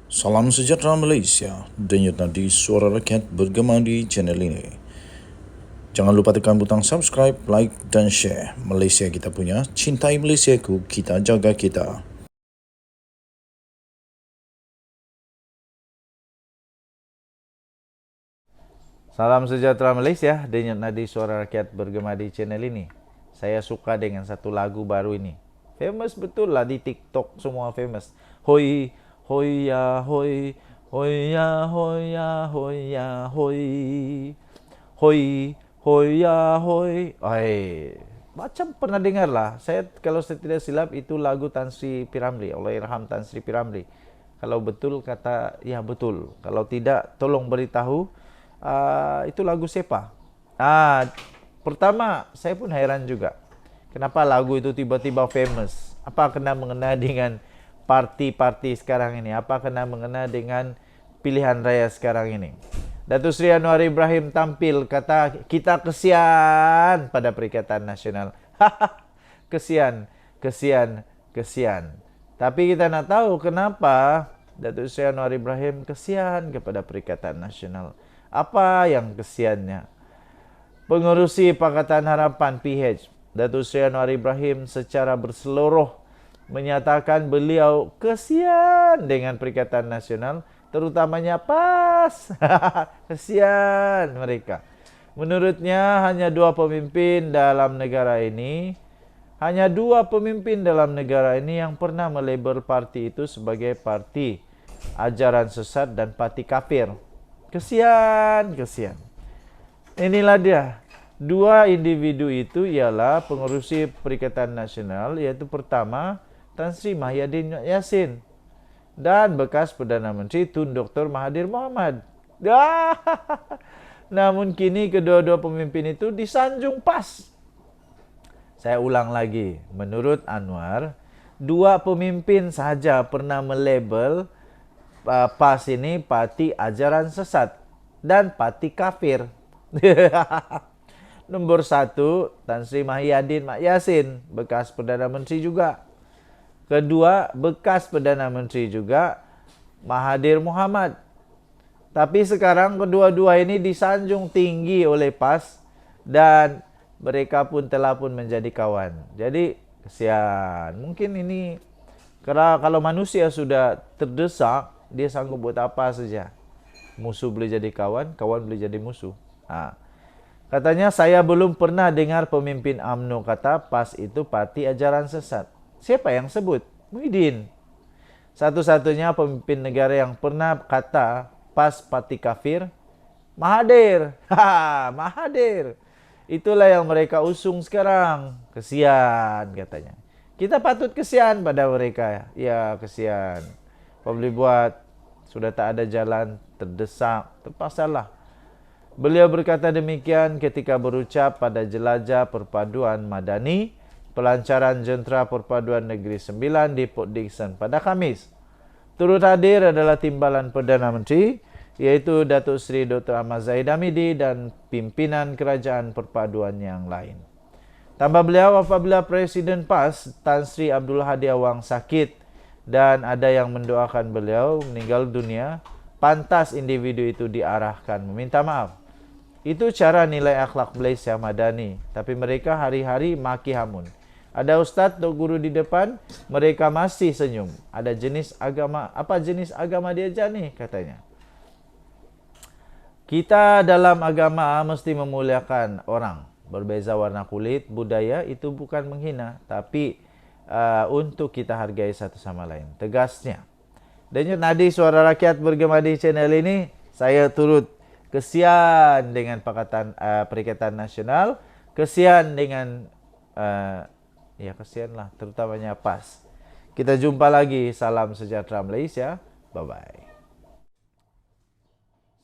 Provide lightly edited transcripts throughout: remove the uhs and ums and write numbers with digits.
Salam sejahtera Malaysia, denyut nadi suara rakyat bergema di channel ini. Jangan lupa tekan butang subscribe, like dan share. Malaysia kita punya, cintai Malaysiaku, kita jaga kita. Salam sejahtera Malaysia, denyut nadi suara rakyat bergema di channel ini. Saya suka dengan satu lagu baru ini. Famous betul lah di TikTok, semua famous. Hoi, hoi ya hoi, hoi ya hoi ya hoi ya hoi. Hoi, hoi ya hoi. Macam pernah dengar lah. Kalau saya tidak silap itu lagu Tan Sri P. Ramlee, Allahyarham Tan Sri P. Ramlee. Kalau betul kata ya betul. Kalau tidak tolong beritahu. Itu lagu siapa? Pertama saya pun heran juga. Kenapa lagu itu tiba-tiba famous? Apa kena mengena dengan parti-parti sekarang ini? Apa kena mengena dengan pilihan raya sekarang ini? Datuk Seri Anwar Ibrahim tampil kata kita kesian pada Perikatan Nasional. Kesian, kesian, kesian. Tapi kita nak tahu kenapa Datuk Seri Anwar Ibrahim kesian kepada Perikatan Nasional. Apa yang kesiannya? Pengerusi Pakatan Harapan PH Datuk Seri Anwar Ibrahim secara berseluruh menyatakan beliau kesian dengan Perikatan Nasional, terutamanya PAS. Kesian mereka. Menurutnya hanya dua pemimpin dalam negara ini yang pernah melabel parti itu sebagai parti ajaran sesat dan parti kafir. Kesian, kesian. Inilah dia. Dua individu itu ialah pengerusi Perikatan Nasional, yaitu pertama Tan Sri Mahyadin Yassin dan bekas Perdana Menteri Tun Dr. Mahathir Mohamad. Namun kini kedua-dua pemimpin itu disanjung PAS. Saya ulang lagi, menurut Anwar, dua pemimpin sahaja pernah melabel PAS ini parti ajaran sesat dan parti kafir. Nombor satu, Tan Sri Mahyadin Yassin, bekas Perdana Menteri juga. Kedua, bekas Perdana Menteri juga, Mahathir Mohamad. Tapi sekarang kedua-dua ini disanjung tinggi oleh PAS dan mereka pun telah pun menjadi kawan. Jadi kesian. Mungkin ini karena kalau manusia sudah terdesak, dia sanggup buat apa saja. Musuh boleh jadi kawan, kawan boleh jadi musuh. Katanya saya belum pernah dengar pemimpin UMNO kata PAS itu parti ajaran sesat. Siapa yang sebut? Muhyiddin. Satu-satunya pemimpin negara yang pernah kata PAS parti kafir, Mahathir. Mahathir. Itulah yang mereka usung sekarang. Kesian katanya. Kita patut kesian pada mereka. Ya kesian. Apa boleh buat? Sudah tak ada jalan, terdesak, terpaksalah. Beliau berkata demikian ketika berucap pada Jelajah Perpaduan Madani, Pelancaran Jentera Perpaduan Negeri Sembilan di Port Dickson pada Khamis. Turut hadir adalah Timbalan Perdana Menteri, iaitu Datuk Seri Dr. Ahmad Zahid Hamidi dan pimpinan kerajaan perpaduan yang lain. Tambah beliau, apabila Presiden PAS Tan Sri Abdul Hadi Awang sakit dan ada yang mendoakan beliau meninggal dunia, pantas individu itu diarahkan meminta maaf. Itu cara nilai akhlak Malaysia Madani. Tapi mereka hari-hari maki hamun. Ada ustaz atau guru di depan, mereka masih senyum. Ada jenis agama, apa jenis agama dia ajar ni katanya. Kita dalam agama mesti memuliakan orang. Berbeza warna kulit, budaya itu bukan menghina. Tapi untuk kita hargai satu sama lain. Tegasnya. Denyut nadi suara rakyat bergema di channel ini, saya turut kesian dengan Perikatan Nasional, kesian dengan ya kesianlah terutamanya PAS. Kita jumpa lagi. Salam sejahtera Malaysia. Bye bye.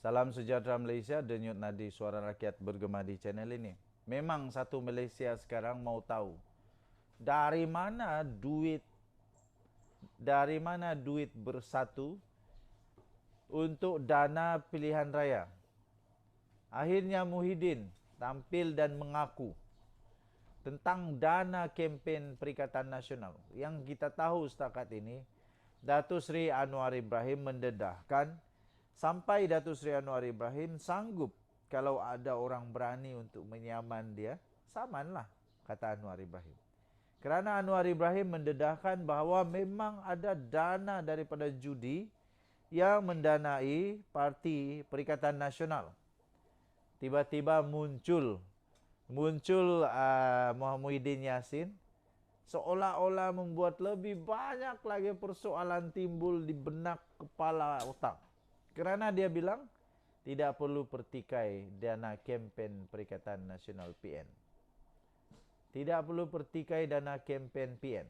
Salam sejahtera Malaysia, denyut nadi suara rakyat bergema di channel ini. Memang satu Malaysia sekarang mau tahu dari mana duit bersatu untuk dana pilihan raya. Akhirnya Muhyiddin tampil dan mengaku tentang dana kempen Perikatan Nasional. Yang kita tahu setakat ini, Datuk Seri Anwar Ibrahim mendedahkan sampai Datuk Seri Anwar Ibrahim sanggup kalau ada orang berani untuk menyaman dia, samanlah, kata Anwar Ibrahim. Kerana Anwar Ibrahim mendedahkan bahawa memang ada dana daripada judi yang mendanai parti Perikatan Nasional. Tiba-tiba muncul Muhyiddin Yassin seolah-olah membuat lebih banyak lagi persoalan timbul di benak kepala otak. Kerana dia bilang tidak perlu pertikai dana kempen Perikatan Nasional PN. Tidak perlu pertikai dana kempen PN.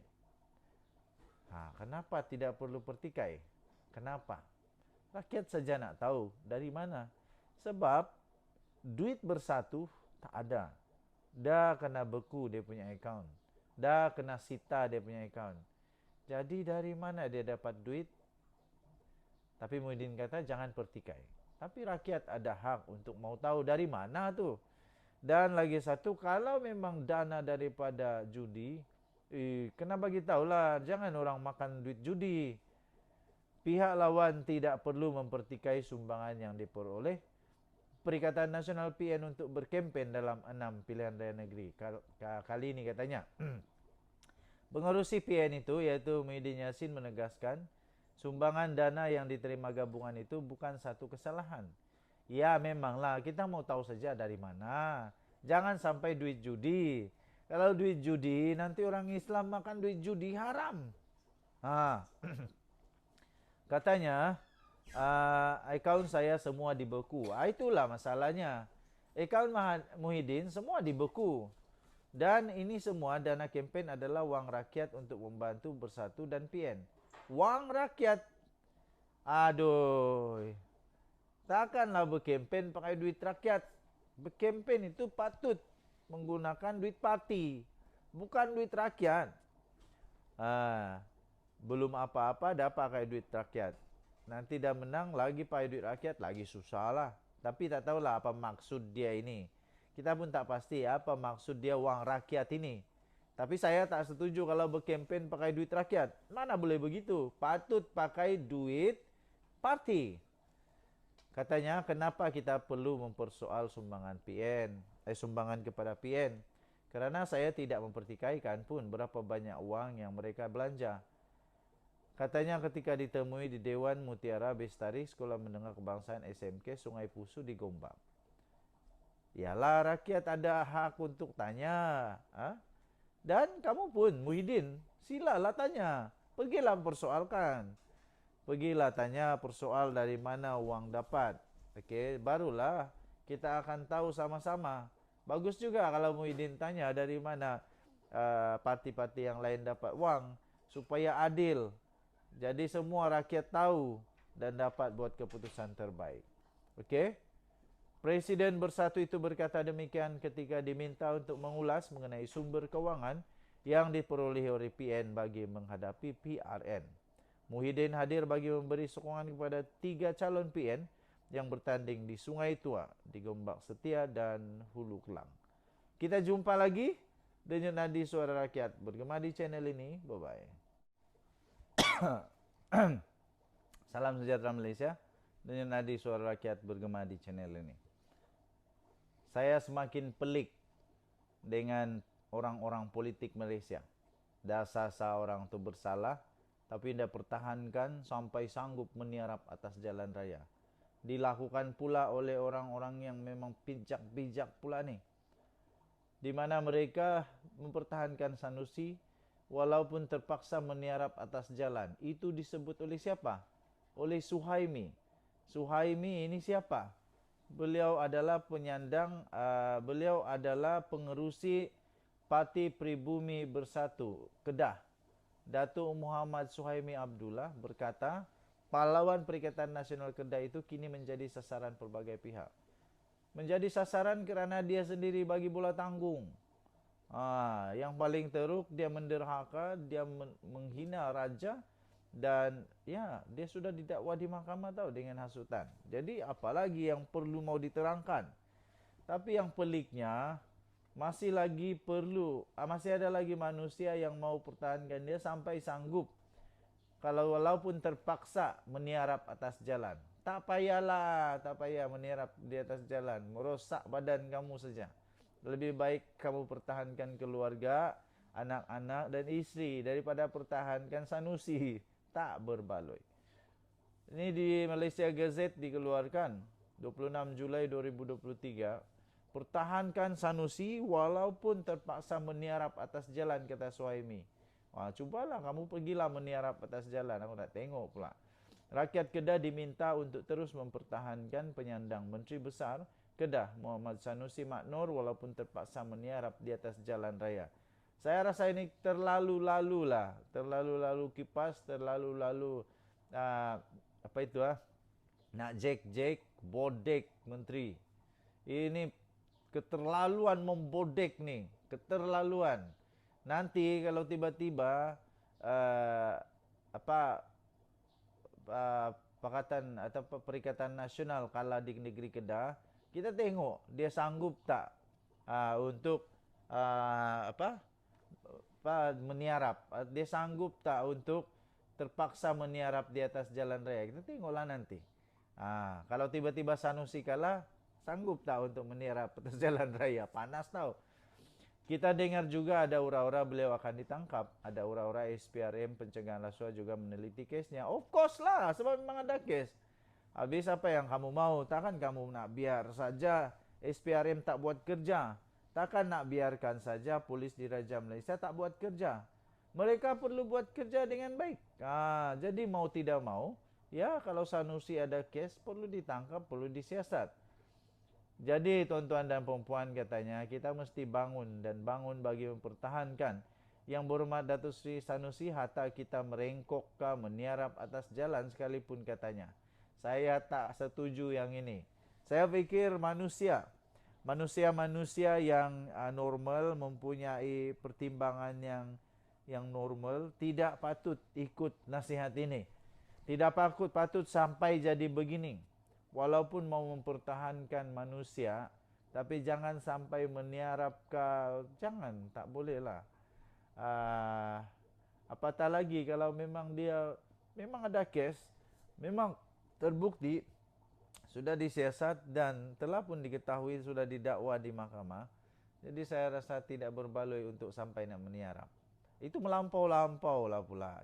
Kenapa tidak perlu pertikai? Kenapa? Rakyat saja nak tahu dari mana. Sebab duit bersatu tak ada. Dah kena beku dia punya akaun. Dah kena sita dia punya akaun. Jadi dari mana dia dapat duit? Tapi Muhyiddin kata jangan pertikai. Tapi rakyat ada hak untuk mau tahu dari mana tu. Dan lagi satu, kalau memang dana daripada judi, kena bagi tahulah, jangan orang makan duit judi. Pihak lawan tidak perlu mempertikai sumbangan yang diperoleh Perikatan Nasional PN untuk berkempen dalam 6 pilihan raya negeri. Kali ini katanya, pengerusi PN itu iaitu Muhyiddin Yassin menegaskan sumbangan dana yang diterima gabungan itu bukan satu kesalahan. Ya memanglah, kita mau tahu saja dari mana. Jangan sampai duit judi. Kalau duit judi, nanti orang Islam makan duit judi haram. Katanya, akaun saya semua dibeku. Itulah masalahnya. Akaun Muhyiddin semua dibeku. Dan ini semua dana kempen adalah wang rakyat untuk membantu Bersatu dan PN. Wang rakyat. Aduh. Takkanlah berkempen pakai duit rakyat. Berkempen itu patut menggunakan duit parti, bukan duit rakyat. Belum apa-apa dah pakai duit rakyat. Nanti dah menang lagi pakai duit rakyat, lagi susah lah. Tapi tak tahulah apa maksud dia ini. Kita pun tak pasti apa maksud dia wang rakyat ini. Tapi saya tak setuju kalau berkempen pakai duit rakyat. Mana boleh begitu? Patut pakai duit parti. Katanya, kenapa kita perlu mempersoal sumbangan PN? Sumbangan kepada PN. Kerana saya tidak mempertikaikan pun berapa banyak wang yang mereka belanja. Katanya ketika ditemui di Dewan Mutiara Bestari Sekolah Menengah Kebangsaan SMK Sungai Pusu di Gombak. Yalah, rakyat ada hak untuk tanya. Dan kamu pun, Muhyiddin, silalah tanya. Pergilah persoalkan. Pergilah tanya persoal dari mana uang dapat. Okey, barulah kita akan tahu sama-sama. Bagus juga kalau Muhyiddin tanya dari mana parti-parti yang lain dapat wang supaya adil. Jadi semua rakyat tahu dan dapat buat keputusan terbaik. Okey? Presiden Bersatu itu berkata demikian ketika diminta untuk mengulas mengenai sumber kewangan yang diperoleh oleh PN bagi menghadapi PRN. Muhyiddin hadir bagi memberi sokongan kepada 3 calon PN yang bertanding di Sungai Tua, di Gombak Setia dan Hulu Kelang. Kita jumpa lagi Denyut Nadi Suara Rakyat bergema di channel ini. Bye-bye. Salam sejahtera Malaysia. Denyut Nadi Suara Rakyat bergema di channel ini. Saya semakin pelik dengan orang-orang politik Malaysia. Dasar seorang itu bersalah, tapi tidak pertahankan sampai sanggup meniarap atas jalan raya. Dilakukan pula oleh orang-orang yang memang bijak-bijak pula ni. Di mana mereka mempertahankan Sanusi walaupun terpaksa meniarap atas jalan. Itu disebut oleh siapa? Oleh Suhaimi. Suhaimi ini siapa? Beliau adalah penyandang, beliau adalah pengerusi Parti Pribumi Bersatu Kedah. Datuk Muhammad Suhaimi Abdullah berkata, pahlawan Perikatan Nasional Kedah itu kini menjadi sasaran pelbagai pihak. Menjadi sasaran kerana dia sendiri bagi bola tanggung. Yang paling teruk, dia menderhaka, dia menghina raja dan ya, dia sudah didakwa di mahkamah tahu dengan hasutan. Jadi apalagi yang perlu mau diterangkan. Tapi yang peliknya, masih ada lagi manusia yang mau pertahankan dia sampai sanggup. kalau walaupun terpaksa meniarap atas jalan. Tak payahlah, tak payah meniarap di atas jalan. Merosak badan kamu saja. Lebih baik kamu pertahankan keluarga, anak-anak dan isteri daripada pertahankan Sanusi. Tak berbaloi. Ini di Malaysia Gazette dikeluarkan 26 Julai 2023. Pertahankan Sanusi walaupun terpaksa meniarap atas jalan, kata Suhaimi. Wah, cubalah kamu pergilah meniarap atas jalan. Aku nak tengok pula. Rakyat Kedah diminta untuk terus mempertahankan penyandang Menteri Besar Kedah Muhammad Sanusi Maknor walaupun terpaksa meniarap di atas jalan raya. Saya rasa ini terlalu-lalu lah. Terlalu-lalu kipas, terlalu-lalu apa itu nak jek-jek, bodek menteri. Ini keterlaluan membodek nih, keterlaluan. Nanti kalau tiba-tiba Pakatan atau Perikatan Nasional kalah di negeri Kedah, kita tengok dia sanggup tak untuk meniarap. Dia sanggup tak untuk terpaksa meniarap di atas jalan raya. Kita tengoklah nanti. Kalau tiba-tiba Sanusi kalah, sanggup tak untuk meniarap atas jalan raya? Panas tau. Kita dengar juga ada ura-ura beliau akan ditangkap. Ada ura-ura SPRM pencegahan rasuah juga meneliti kesnya. Of course lah, sebab memang ada kes. Habis apa yang kamu mau? Takkan kamu nak biar saja SPRM tak buat kerja? Takkan nak biarkan saja polis di Raja Malaysia tak buat kerja? Mereka perlu buat kerja dengan baik. Jadi mau tidak mau, ya kalau Sanusi ada kes, perlu ditangkap, perlu disiasat. Jadi tuan-tuan dan perempuan, katanya kita mesti bangun dan bangun bagi mempertahankan Yang Berhormat Datuk Seri Sanusi hatta kita merengkok ke meniarap atas jalan sekalipun, katanya. Saya tak setuju yang ini. Saya fikir manusia yang normal, mempunyai pertimbangan yang normal, tidak patut ikut nasihat ini. Tidak patut sampai jadi begini. Walaupun mau mempertahankan manusia, tapi jangan sampai meniarap ke, jangan, tak boleh lah. Apatah lagi kalau memang ada kes, memang terbukti, sudah disiasat dan telah pun diketahui, sudah didakwa di mahkamah. Jadi saya rasa tidak berbaloi untuk sampai nak meniarap. Itu melampau-lampau lah pula.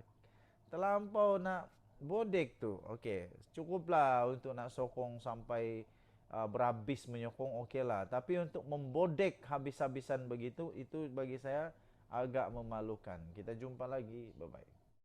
Terlampau nak bodek tu. Okey, cukuplah untuk nak sokong sampai berhabis menyokong, okeylah. Tapi untuk membodek habis-habisan begitu, itu bagi saya agak memalukan. Kita jumpa lagi. Bye-bye.